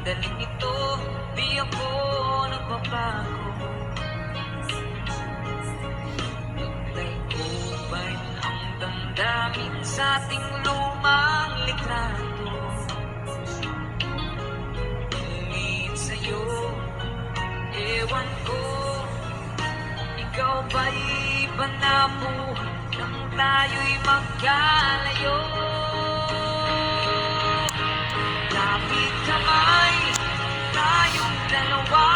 sandaling ito, di ako nagbabago. Nagtay-ubay ang damdamin sa ating lumang litrato. Tumingin sa'yo, ewan ko, ikaw ba'y iba na buhay nang tayo'y magkalayo? Lapit kamay, tayong dalawa,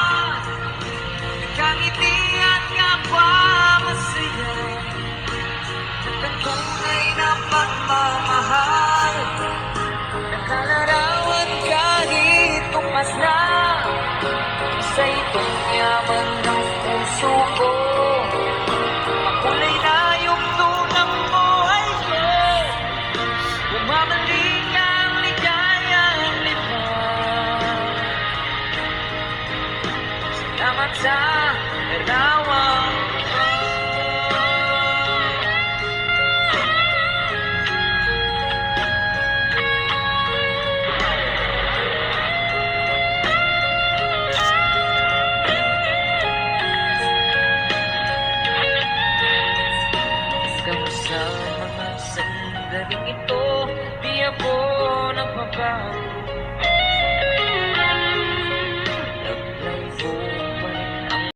nagkangiti at kapwa masaya. Ang tunay na pagmamahal, nakalarawan kahit tumas na sa itong yaman ng puso ko. Makulay na yung tunang buhay ko, bumabalik ang ligayang lipan. Salamat sa larawan ko. Sa mga sandaling ito, di ako nagbabago.